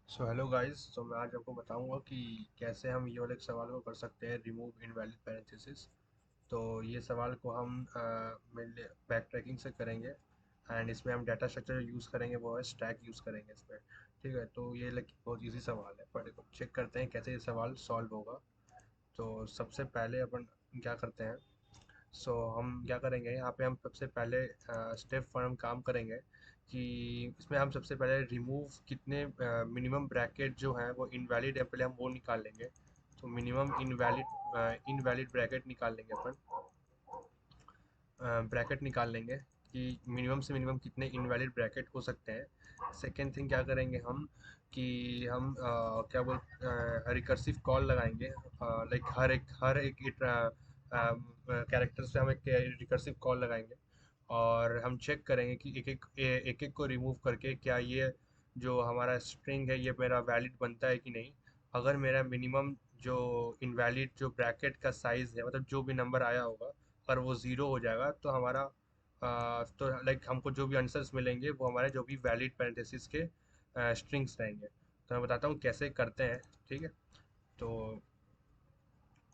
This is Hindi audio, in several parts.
So hello guys. तो मैं आज आपको बताऊंगा कि कैसे हम ये वाले सवाल को कर सकते हैं, रिमूव इनवैलिड पैरेंथेसिस। तो ये सवाल को हम बैक ट्रैकिंग से करेंगे। एंड इसमें हम डाटा स्ट्रक्चर यूज़ करेंगे, वो है स्टैक यूज़ करेंगे इसमें। ठीक है, तो ये लाइक बहुत इजी सवाल है, पर चेक करते हैं कैसे ये सवाल सॉल्व होगा। तो सबसे पहले अपन क्या करते हैं, हम क्या करेंगे यहाँ पे, हम सबसे पहले स्टेप पर हम काम करेंगे कि इसमें हम सबसे पहले रिमूव कितने मिनिमम ब्रैकेट जो है वो इनवैलिड है, पहले हम वो निकाल लेंगे। तो मिनिमम इनवैलिड ब्रैकेट निकाल लेंगे अपन। ब्रैकेट निकाल लेंगे कि मिनिमम से मिनिमम कितने इनवैलिड ब्रैकेट हो सकते हैं। सेकेंड थिंग क्या करेंगे हम कि हम क्या बोल रिकर्सिव कॉल लगाएंगे। लाइक हर एक कैरेक्टर से हम एक रिकर्सिव कॉल लगाएंगे। और हम चेक करेंगे कि एक एक को रिमूव करके क्या ये जो हमारा स्ट्रिंग है ये मेरा वैलिड बनता है कि नहीं। अगर मेरा मिनिमम जो इनवैलिड जो ब्रैकेट का साइज है, मतलब जो भी नंबर आया होगा, अगर वो ज़ीरो हो जाएगा तो हमारा तो लाइक हमको जो भी आंसर्स मिलेंगे वो हमारे जो भी वैलिड पैरेंथेसिस के स्ट्रिंग्स रहेंगे। तो मैं बताता हूँ कैसे करते हैं। ठीक है, तो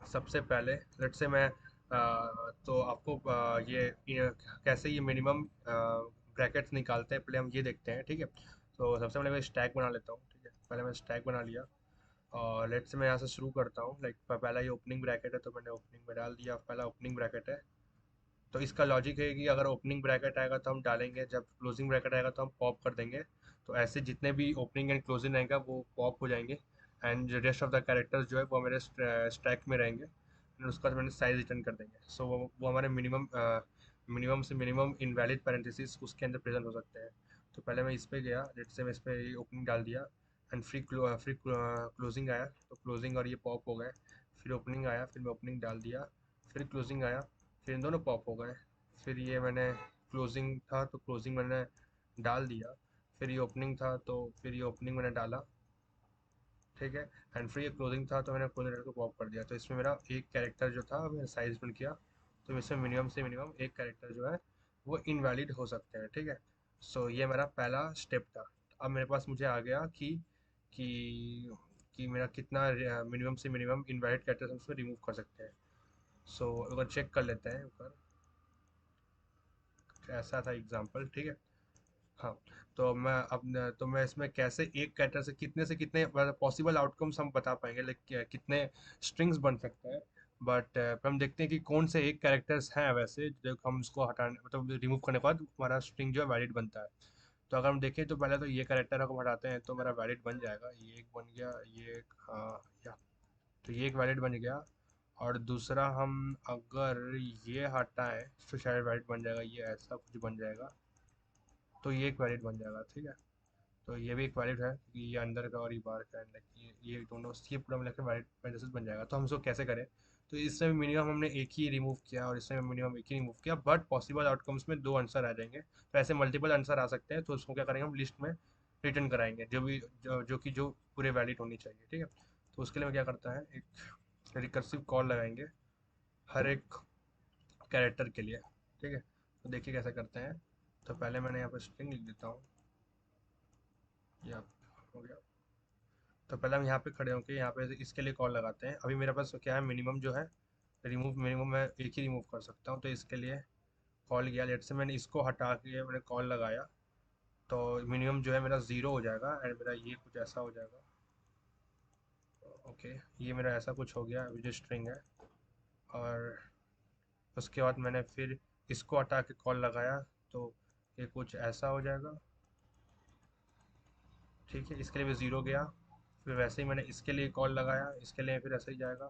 सबसे पहले लेट से मैं तो आपको ये कैसे ये मिनिमम ब्रैकेट्स निकालते हैं, पहले हम ये देखते हैं। ठीक है, तो सबसे पहले मैं स्टैक बना लेता हूँ। ठीक है, पहले मैं स्टैक बना लिया और लेट से मैं यहाँ से शुरू करता हूँ। लाइक पहला ये ओपनिंग ब्रैकेट है, तो मैंने ओपनिंग में डाल दिया, पहला ओपनिंग ब्रैकेट है। तो इसका लॉजिक है कि अगर ओपनिंग ब्रैकेट आएगा तो हम डालेंगे, जब क्लोजिंग ब्रैकेट आएगा तो हम पॉप कर देंगे। तो ऐसे जितने भी ओपनिंग एंड क्लोजिंग रहेगा वो पॉप हो जाएंगे। And rest of the characters जो है वो हमारे स्टैक में रहेंगे। एंड उसका मैंने साइज रिटर्न कर देंगे। वो हमारे मिनिमम से मिनिमम इनवैलिड पैरेंथेसिस उसके अंदर प्रेजेंट हो सकते हैं। तो पहले मैं इस पे गया, लेट से मैं इस पे ओपनिंग डाल दिया। एंड फ्री क्लोजिंग आया, तो क्लोजिंग और ये पॉप हो गए। फिर ओपनिंग आया, फिर मैं ओपनिंग डाल दिया। फिर क्लोजिंग आया, फिर इन दोनों पॉप हो गए। फिर ये मैंने क्लोजिंग था तो क्लोजिंग मैंने डाल दिया। फिर ये ओपनिंग था तो फिर ये ओपनिंग मैंने डाला। ठीक है, एंड फिर ये क्लोजिंग था तो मैंने क्लोजिंग को पॉप कर दिया। तो इसमें मेरा एक कैरेक्टर जो था मैंने साइज प्रिंट किया। तो इसमें मिनिमम से मिनिमम एक कैरेक्टर जो है वो इनवैलिड हो सकते हैं। ठीक है, ये मेरा पहला स्टेप था। अब मेरे पास मुझे आ गया कि कि मेरा कितना मिनिमम से मिनिमम इनवैलिड कैरेक्टर्स हम उसमें रिमूव कर सकते हैं। अगर चेक कर लेते हैं ऊपर, ऐसा था एग्जाम्पल। ठीक है, हाँ। तो मैं इसमें कैसे एक कैरेक्टर से कितने पॉसिबल आउटकम्स हम बता पाएंगे, लाइक कितने स्ट्रिंग्स बन सकते हैं। बट हम देखते हैं कि कौन से एक कैरेक्टर्स हैं वैसे जो हम उसको हटाने मतलब रिमूव करने के बाद हमारा स्ट्रिंग जो है वैलिड बनता है। तो अगर हम देखें तो पहले तो ये कैरेक्टर हम हटाते हैं तो मेरा वैलिड बन जाएगा। ये एक बन गया, ये एक, हाँ या, तो ये एक वैलिड बन गया। और दूसरा हम अगर ये हटाएं तो शायद वैलिड बन जाएगा, ये ऐसा कुछ बन जाएगा। तो ये एक वैलिड बन जाएगा। ठीक है, तो ये भी एक वैलिड है क्योंकि ये अंदर का और ये बाहर का है, ये दोनों ये पूरा मिला के वैलिड पैरेंथेसिस बन जाएगा। तो हम इसको कैसे करें, तो इसमें मिनिमम हमने एक ही रिमूव किया और इसमें मिनिमम एक ही रिमूव किया, बट पॉसिबल आउटकम्स में दो आंसर आ जाएंगे। तो ऐसे मल्टीपल आंसर आ सकते हैं, तो उसको क्या करेंगे, हम लिस्ट में रिटर्न कराएंगे जो भी जो पूरे वैलिड होनी चाहिए। ठीक है, तो उसके लिए मैं क्या करता है, एक रिकर्सिव कॉल लगाएंगे हर एक कैरेक्टर के लिए। ठीक है, तो देखिए कैसे करते हैं। तो पहले मैंने यहाँ पर स्ट्रिंग लिख देता हूँ, या हो गया। तो पहले हम यहाँ पे खड़े होकर यहाँ पे इसके लिए कॉल लगाते हैं। अभी मेरे पास क्या है, मिनिमम जो है रिमूव, मिनिमम मैं एक ही रिमूव कर सकता हूँ। तो इसके लिए कॉल किया, लेट से मैंने इसको हटा के मैंने कॉल लगाया। तो मिनिमम जो है मेरा ज़ीरो हो जाएगा एंड मेरा ये कुछ ऐसा हो जाएगा। ओके, ये मेरा ऐसा कुछ हो गया अभी जो स्ट्रिंग है। और उसके बाद मैंने फिर इसको हटा के कॉल लगाया, तो ये कुछ ऐसा हो जाएगा। ठीक है, इसके लिए भी ज़ीरो गया। फिर वैसे ही मैंने इसके लिए कॉल लगाया, इसके लिए फिर ऐसे ही जाएगा।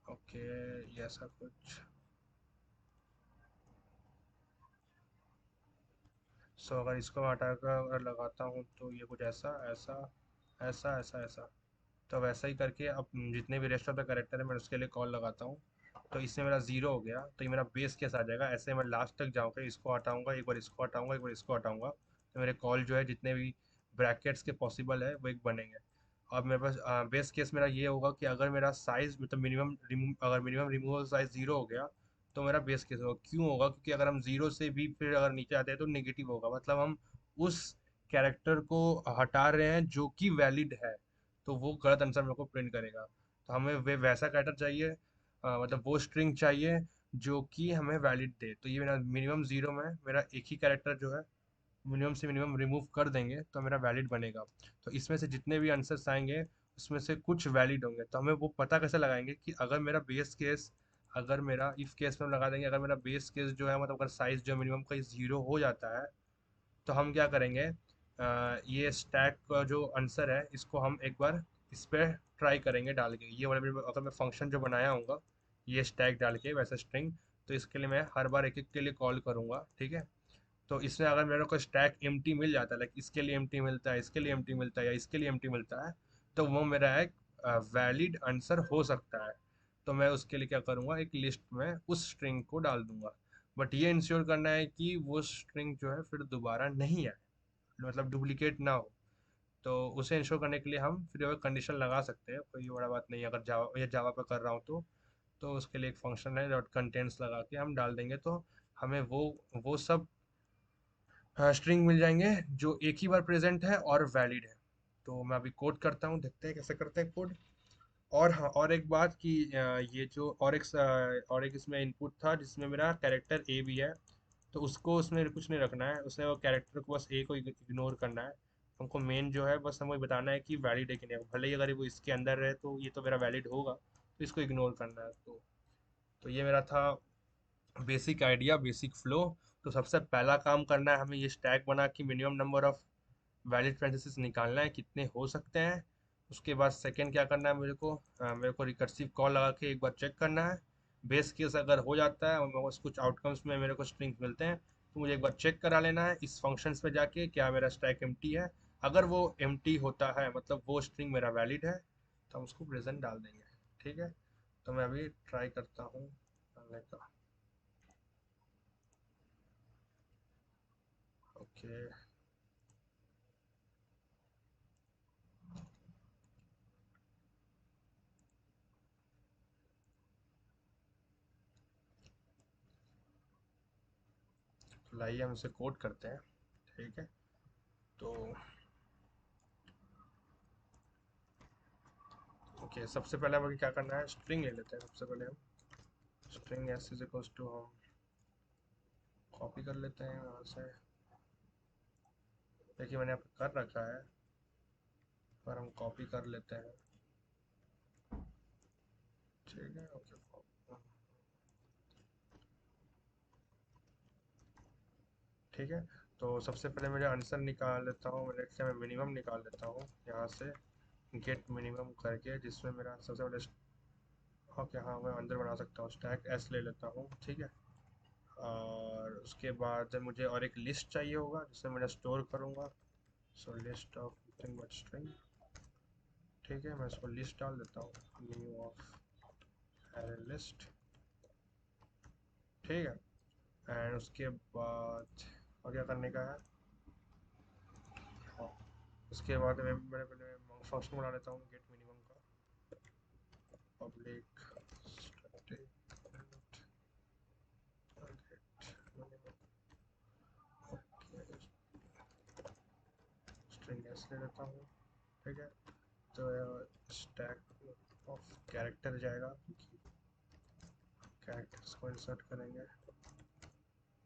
ओके, ये ऐसा कुछ। अगर इसको हटा कर अगर लगाता हूँ तो ये कुछ ऐसा ऐसा ऐसा ऐसा ऐसा। तो वैसा ही करके अब जितने भी रेस्ट ऑफ द करेक्टर है मैं उसके लिए कॉल लगाता हूँ। तो इससे मेरा ज़ीरो हो गया, तो ये मेरा बेस केस आ जाएगा। ऐसे मैं लास्ट तक जाऊँगा, इसको हटाऊँगा, एक बार इसको हटाऊँगा, एक बार इसको हटाऊँगा, तो मेरे कॉल जो है जितने भी ब्रैकेट्स के पॉसिबल है वो एक बनेंगे। अब मेरे पास बेस केस मेरा ये होगा कि अगर मेरा साइज़ मतलब मिनिमम रिमूवल साइज़ ज़ीरो हो गया तो मेरा बेस केस होगा। क्यों होगा, क्योंकि अगर हम ज़ीरो से भी फिर अगर नीचे आते हैं तो नेगेटिव होगा, मतलब हम उस कैरेक्टर को हटा रहे हैं जो कि वैलिड है, तो वो गलत आंसर मेरे को प्रिंट करेगा। तो हमें वे वैसा कैरेक्टर चाहिए, मतलब वो स्ट्रिंग चाहिए जो कि हमें वैलिड दे। तो ये मेरा मिनिमम जीरो में मेरा एक ही कैरेक्टर जो है मिनिमम से मिनिमम रिमूव कर देंगे तो मेरा वैलिड बनेगा। तो इसमें से जितने भी आंसर्स आएंगे उसमें से कुछ वैलिड होंगे। तो हमें वो पता कैसे लगाएंगे कि अगर मेरा बेस केस, अगर मेरा इफ केस में हम लगा देंगे, अगर मेरा बेस केस जो है मतलब अगर साइज जो मिनिमम का जीरो हो जाता है तो हम क्या करेंगे, ये स्टैक का जो आंसर है इसको हम एक बार इस पर ट्राई करेंगे डाल के, ये वाला अगर मैं फंक्शन जो बनाया हूँगा ये स्टैक डाल के वैसा स्ट्रिंग, तो इसके लिए मैं हर बार एक एक के लिए कॉल करूँगा, ठीक है। तो इसमें अगर मेरे को स्टैक एम्प्टी मिल जाता है, लाइक इसके लिए एम्प्टी मिलता है, इसके लिए एम्प्टी मिलता है या इसके लिए एम्प्टी मिलता है, तो वो मेरा एक वैलिड आंसर हो सकता है। तो मैं उसके लिए क्या करूँगा, एक लिस्ट में उस स्ट्रिंग को डाल दूंगा। बट ये इंश्योर करना है कि वो स्ट्रिंग जो है फिर दोबारा नहीं आए, मतलब डुप्लीकेट ना हो। तो उसे इंश्योर करने के लिए हम फिर कंडीशन लगा सकते हैं, कोई बड़ा बात नहीं है। अगर जावा या जावा पे कर रहा हूँ तो उसके लिए एक फंक्शन है डॉट कंटेंट्स लगा के हम डाल देंगे, तो हमें वो सब स्ट्रिंग मिल जाएंगे जो एक ही बार प्रेजेंट है और वैलिड है। तो मैं अभी कोड करता हूँ, देखते हैं कैसे करते हैं कोड। और हाँ, और एक बात कि ये जो और एक इसमें इनपुट था जिसमें मेरा कैरेक्टर ए भी है, तो उसको उसमें कुछ नहीं रखना है, उसने वो कैरेक्टर को बस ए को इग्नोर करना है। हमको मेन जो है बस हमें बताना है कि वैलिड है कि नहीं, भले ही अगर वो इसके अंदर रहे तो ये तो मेरा वैलिड होगा, तो इसको इग्नोर करना है। तो ये मेरा था बेसिक आइडिया, बेसिक फ्लो। तो सबसे पहला काम करना है हमें ये स्टैक बना के minimum number of valid parenthesis निकालना है कितने हो सकते हैं। उसके बाद सेकंड क्या करना है, मेरे को रिकर्सिव कॉल लगा के एक बार चेक करना है। बेस केस अगर हो जाता है और मेरे को कुछ आउटकम्स में मेरे को स्ट्रिंग्स मिलते हैं तो मुझे एक बार चेक करा लेना है इस फंक्शंस पे जाके क्या मेरा स्टैक एम्प्टी है। अगर वो एम्प्टी होता है मतलब वो स्ट्रिंग मेरा वैलिड है, तो हम उसको प्रेजेंट डाल देंगे, ठीक है। तो मैं अभी ट्राई करता हूँ डालने का। ओके, तो लाइए हम इसे कोड करते हैं, ठीक है। तो ओके, सबसे पहले हमें क्या करना है, स्ट्रिंग ले लेते हैं सबसे पहले हम। String S is equals to हम कॉपी कर लेते हैं यहाँ से। देखिए मैंने यहाँ पे कर रखा है, पर हम कॉपी कर लेते हैं, ठीक है। ओके, ठीक है। तो सबसे पहले मेरे आंसर निकाल लेता हूँ, मैं मिनिमम निकाल लेता हूँ यहाँ से, गेट मिनिमम करके, जिसमें मेरा सबसे पहले ओके हाँ मैं अंदर बना सकता हूँ, स्टैक एस ले लेता हूँ, ठीक है। और उसके बाद मुझे और एक लिस्ट चाहिए होगा जिसमें मैं स्टोर करूँगा। So list of nothing but string, ठीक है। मैं इसको लिस्ट डाल देता हूँ, न्यू ऑफ एरे लिस्ट, ठीक है। एंड उसके बाद और क्या करने का है, हाँ, उसके बाद मैंने पहले फंक्शन बना लेता हूँ गेट मिनिमम का, public static get minimum, string S ले लेता हूँ, ठीक है। तो स्टैक ऑफ कैरेक्टर जाएगा क्योंकि कैरेक्टर्स को इंसर्ट करेंगे,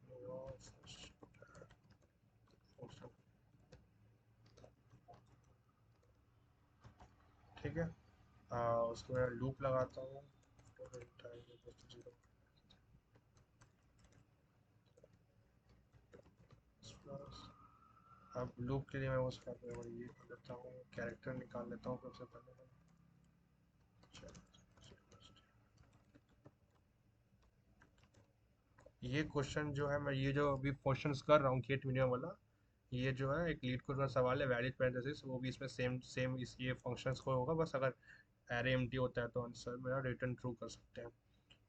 न्यू ऑफ ठीक है। उसके बाद लूप लगाता हूँ, अब लूप के लिए मैं उस पर ये कर लेता हूँ, कैरेक्टर निकाल लेता हूँ सबसे पहले मैं। ये क्वेश्चन जो है, मैं ये जो अभी क्वेश्चंस कर रहा हूँ गेट मिनिमम वाला, ये जो है एक लीड कोड का सवाल है, वैलिड पैरेंथेसिस, वो भी इसमें सेम सेम इस ये फंक्शंस को होगा, बस अगर एरे एम्प्टी होता है तो आंसर मेरा रिटर्न ट्रू कर सकते हैं।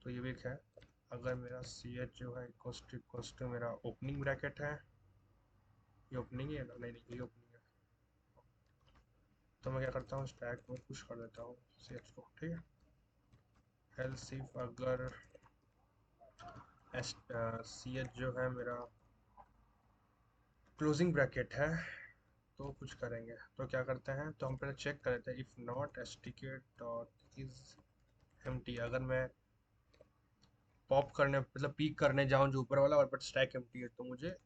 तो ये भी एक है। अगर मेरा सी एच जो है इक्वल्स टू मेरा ओपनिंग ब्रैकेट है, ये ओपनिंग है ना, नहीं नहीं ये ओपनिंग है, तो मैं क्या करता हूँ स्टैक में पुश कर देता हूँ सी एच को, ठीक है। एल सिर्फ अगर सी एच जो है मेरा क्लोजिंग ब्रैकेट है, तो कुछ करेंगे तो क्या करते हैं, तो हम पहले चेक कर लेते हैं if not stk dot is empty. अगर मैं पॉप करने मतलब पीक करने जाऊं जो ऊपर वाला और बट स्टैक एम्प्टी है तो मुझे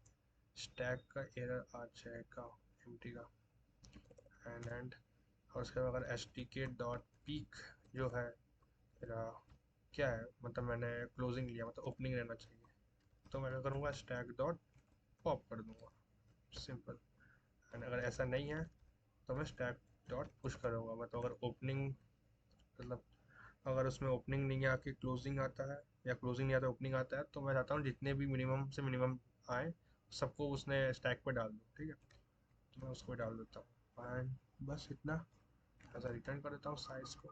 स्टैक का एरर आ जाएगा एम्प्टी का। एंड और उसके बाद अगर stk डॉट पीक जो है मेरा क्या है, मतलब मैंने क्लोजिंग लिया मतलब ओपनिंग रहना चाहिए, तो मैं क्या करूँगा स्टैक डॉट पॉप कर दूंगा, सिंपल। एंड अगर ऐसा नहीं है तो मैं स्टैक डॉट पुश करूँगा, मतलब अगर ओपनिंग मतलब अगर उसमें ओपनिंग नहीं आके क्लोजिंग आता है या क्लोजिंग नहीं आता ओपनिंग आता है, तो मैं चाहता हूँ जितने भी मिनिमम से मिनिमम आए सबको उसने स्टैक पे डाल दो, ठीक है। तो मैं उसको डाल देता हूँ एंड बस इतना। ऐसा रिटर्न कर देता हूँ साइज को,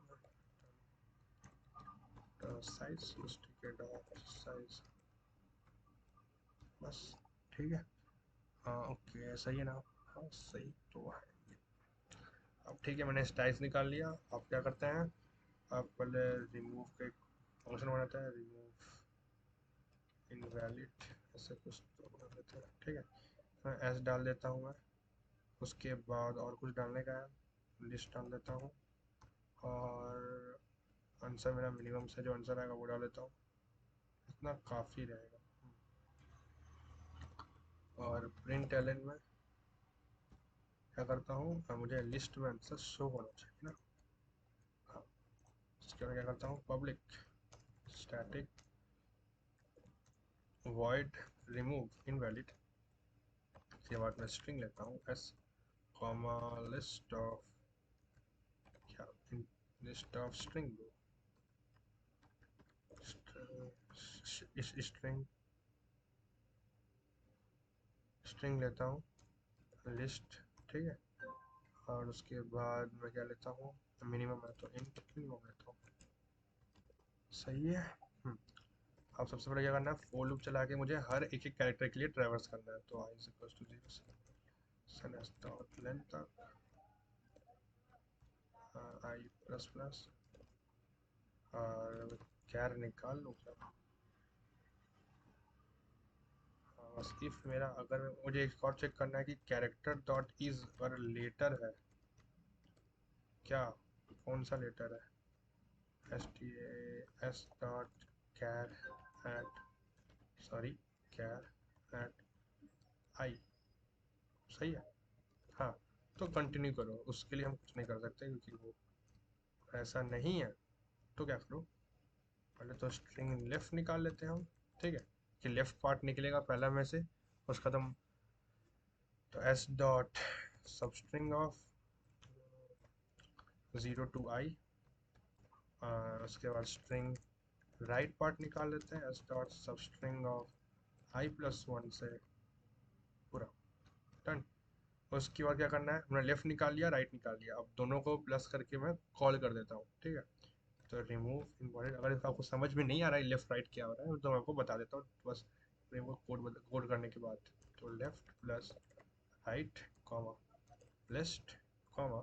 साइज साइज बस, ठीक है। हाँ ओके सही है ना। हाँ सही तो है। अब ठीक है मैंने स्टाइल्स निकाल लिया। आप क्या करते हैं, आप पहले रिमूव का एक फंक्शन बनाते हैं, रिमूव इनवैलिड ऐसे कुछ तो बना देते हैं, ठीक है। मैं एस डाल देता हूँ मैं, उसके बाद और कुछ डालने का है लिस्ट डाल देता हूँ, और आंसर मेरा मिनिमम से जो आंसर आएगा वो डाल देता हूँ, इतना काफ़ी रहेगा। और प्रिंट एलन में क्या करता हूँ, मुझे लिस्ट में आंसर शो होना चाहिए ना। हाँ उसके बाद क्या करता हूँ public static void remove invalid, उसके बाद मैं स्ट्रिंग लेता हूँ s कॉमा लिस्ट ऑफ क्या list of string string string लेता हूँ लिस्ट, ठीक है। और उसके बाद मैं क्या लेता हूँ, मिनिमम है तो इंट मिनिमम लेता हूँ, सही है। अब सबसे पहले क्या करना है, फोर लूप चला के मुझे हर एक एक कैरेक्टर के लिए ट्रैवर्स करना है, तो i इज इक्वल टू 0 से लेंथ तक i प्लस प्लस और कैर निकाल लो क्या। बस इफ मेरा अगर मुझे एक और चेक करना है कि कैरेक्टर डॉट इज अगर लेटर है क्या, कौन सा लेटर है, S T S dot char at sorry char at I, सही है। हाँ तो कंटिन्यू करो, उसके लिए हम कुछ नहीं कर सकते क्योंकि वो ऐसा नहीं है। तो क्या करो, पहले तो स्ट्रिंग लेफ्ट निकाल लेते हैं हम, ठीक है, कि लेफ्ट पार्ट निकलेगा पहला में से उसका खत्म। तो S dot substring of 0 to I, उसके बाद स्ट्रिंग राइट पार्ट निकाल लेते हैं S dot substring of I plus 1 से पूरा डन। उसके बाद क्या करना है, हमने लेफ्ट निकाल लिया राइट निकाल लिया, अब दोनों को प्लस करके मैं कॉल कर देता हूँ, ठीक है। तो रिमूव इम्पॉर्टेंट, अगर आपको समझ में नहीं आ रहा है लेफ्ट राइट क्या हो रहा है तो मैं आपको बता देता हूँ बस रिमूव कोड करने के बाद। तो left plus right comma left comma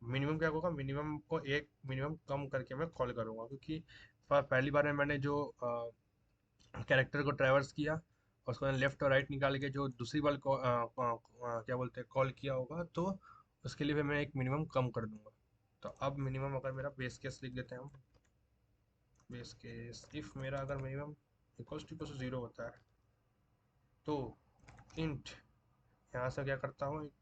minimum क्या होगा, मिनिमम को एक मिनिमम कम करके मैं कॉल करूँगा, क्योंकि पहली बार में मैंने जो कैरेक्टर को ट्रैवर्स किया और उसको लेफ्ट और राइट निकाल के जो दूसरी बार को क्या बोलते हैं कॉल किया होगा, तो उसके लिए भी मैं एक मिनिमम कम कर दूंगा। तो अब मिनिमम अगर मेरा बेस केस लिख देते हैं हम, बेस केस इफ मेरा अगर मिनिमम इक्वल्स टू 0 होता है तो इंट यहाँ से क्या करता हूँ एक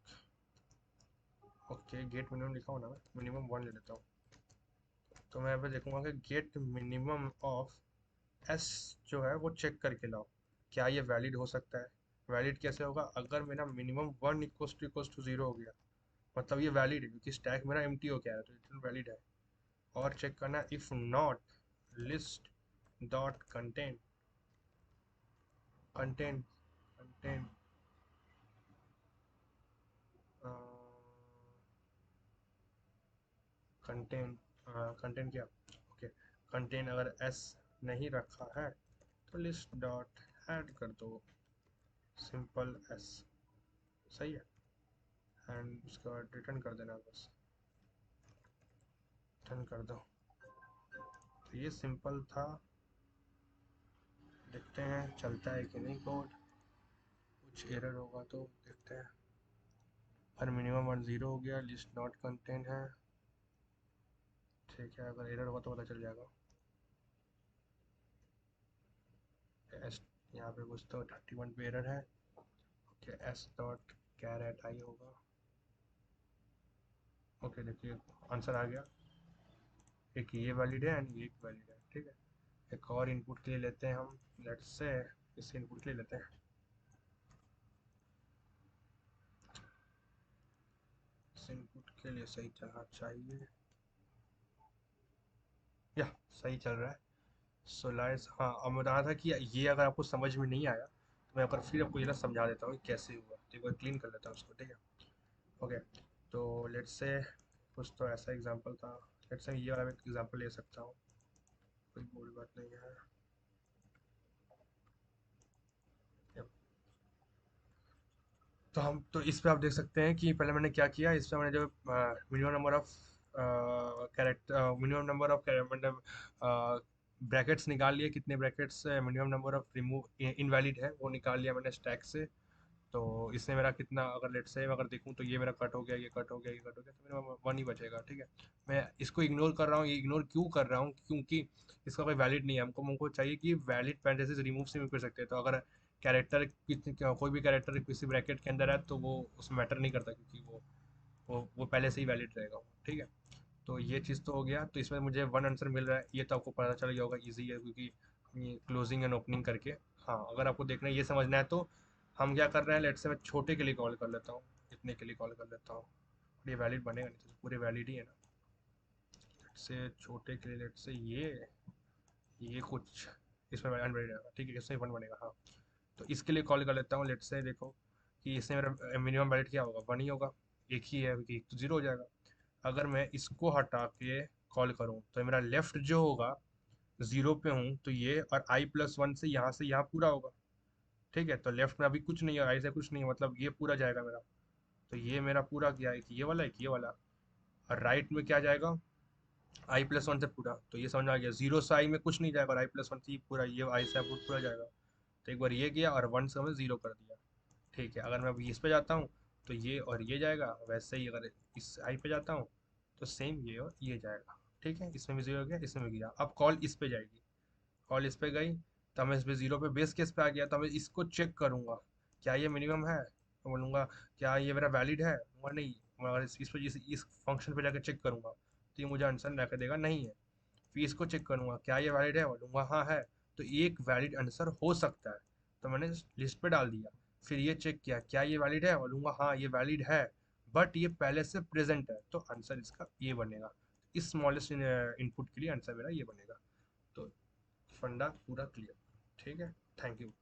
ओके गेट मिनिमम लिखा हूँ ना, मैं मिनिमम 1 ले लेता हूँ। तो मैं यहाँ पे देखूंगा कि गेट मिनिमम ऑफ एस जो है वो चेक करके लाओ क्या ये वैलिड हो सकता है। वैलिड कैसे होगा, अगर मेरा मिनिमम 1 इक्वल्स टू 0 हो गया मतलब ये वैलिड है, क्योंकि स्टैक मेरा एम्प्टी हो गया है तो रिटर्न वैलिड है। और चेक करना if not list dot content content content content content क्या ओके, कंटेंट अगर एस नहीं रखा है तो लिस्ट डॉट ऐड कर दो, सिंपल एस, सही है। एंड उसके बाद रिटर्न कर देना, बस रिटर्न कर दो। तो ये सिंपल था, देखते हैं चलता है कि नहीं कोड, कुछ एरर होगा तो देखते हैं। और मिनिमम वन जीरो हो गया, लिस्ट नॉट कंटेंट है। ठीक है, अगर एरर होगा तो पता चल जाएगा। एस, यहाँ पे कुछ तो 31 पे एरर है। ओके, एस डॉट कैरेट आई होगा। ओके, देखिए आंसर आ गया। एक ये वैलिड है एंड ये एक वैलिड है। ठीक है, एक और इनपुट के लिए लेते हैं हम। लेट्स से इस इनपुट के लिए लेते हैं। इस इनपुट के लिए सही चलना चाहिए। या सही चल रहा है। सो लाइट्स, हाँ, अब मैं बता रहा था कि ये अगर आपको समझ में नहीं आया तो मैं अगर फिर आपको ये ना समझा देता हूँ कि कैसे हुआ, तो एक बार क्लीन कर लेता हूँ उसको। ठीक है, ओके। तो लेट्स से कुछ तो ऐसा एग्जांपल था। लेट्स से ये वाला मैं एग्जांपल ले सकता हूँ, कोई बुरी बात नहीं है। Yep. तो हम तो इस पे आप देख सकते हैं कि पहले मैंने क्या किया। इस पे मैंने जो minimum number of character, minimum number of मतलब ब्रैकेट्स निकाल लिए, कितने brackets minimum number of remove invalid है वो निकाल लिया मैंने स्टैक से। तो इससे मेरा कितना, अगर लेट से अगर देखूँ तो ये मेरा कट हो गया, ये कट हो गया, ये कट हो गया, तो मेरा वन ही बचेगा। ठीक है, मैं इसको इग्नोर कर रहा हूँ। ये इग्नोर क्यों कर रहा हूँ? क्योंकि इसका कोई वैलिड नहीं है। हमको हमको चाहिए कि वैलिड पैरेंथेसिस रिमूव से भी कर सकते हैं। तो अगर कैरेक्टर कोई भी कैरेक्टर किसी ब्रैकेट के अंदर है तो वो उस मैटर नहीं करता, क्योंकि वो पहले से ही वैलिड रहेगा। ठीक है, तो ये चीज़ तो हो गया। तो इसमें मुझे वन आंसर मिल रहा है, ये तो आपको पता चल गया होगा, ईजी है, क्योंकि ये क्लोजिंग एंड ओपनिंग करके। हाँ, अगर आपको देखना है, ये समझना है, तो हम क्या कर रहे हैं, लेट से मैं छोटे के लिए कॉल कर लेता हूँ, इतने के लिए कॉल कर लेता हूँ। ये वैलिड बनेगा नहीं, तो पूरे वैलिड ही है ना। लेट से छोटे के लिए, लेट से ये कुछ इसमें अनवैलिड आएगा। ठीक है, इसमें वन बनेगा। हाँ, तो इसके लिए कॉल कर लेता हूँ। लेट से देखो कि इसमें मेरा मिनिमम वैलिड क्या होगा, वन ही होगा। एक ही है, क्योंकि एक तो जीरो हो जाएगा। अगर मैं इसको हटा के कॉल करूँ तो मेरा लेफ्ट जो होगा, जीरो पे हूँ तो ये, और आई प्लस वन से यहाँ पूरा होगा। ठीक है, तो लेफ्ट में अभी कुछ नहीं है, आई से कुछ नहीं है, मतलब ये पूरा जाएगा मेरा। तो ये मेरा पूरा गया, एक ये वाला, एक ये वाला। और राइट में क्या जाएगा, आई प्लस वन से पूरा। तो ये समझ में आ गया, जीरो से आई में कुछ नहीं जाएगा, और आई प्लस वन से ये पूरा, ये आई से पूरा पूरा जाएगा। तो एक बार ये गया, और वन से हमें जीरो कर दिया। ठीक है, अगर मैं अभी इस पे जाता हूँ तो ये और ये जाएगा। वैसे ही अगर इस आई पे जाता हूँ तो सेम ये और ये जाएगा। ठीक है, इसमें भी जीरो हो गया, इसमें भी गया। अब कॉल इस पे जाएगी, कॉल इस पे गई, तो मैं इस पे जीरो पे बेस केस पे आ गया, तो मैं इसको चेक करूंगा, क्या ये मिनिमम है, तो बोलूंगा क्या ये मेरा वैलिड है, बोलूंगा नहीं। मैं अगर इस पे इस फंक्शन पे जाकर चेक करूंगा तो ये मुझे आंसर ला के देगा नहीं है। फिर इसको चेक करूंगा, क्या ये वैलिड है, बोलूंगा हाँ है। तो एक वैलिड आंसर हो सकता है, तो मैंने लिस्ट पे डाल दिया। फिर ये चेक किया, क्या ये वैलिड है, बोलूंगा हाँ ये वैलिड है, बट ये पहले से प्रेजेंट है, तो आंसर इसका ये बनेगा। इस स्मॉलेस्ट इनपुट के लिए आंसर मेरा ये बनेगा। तो फंडा पूरा क्लियर। ठीक है, थैंक यू।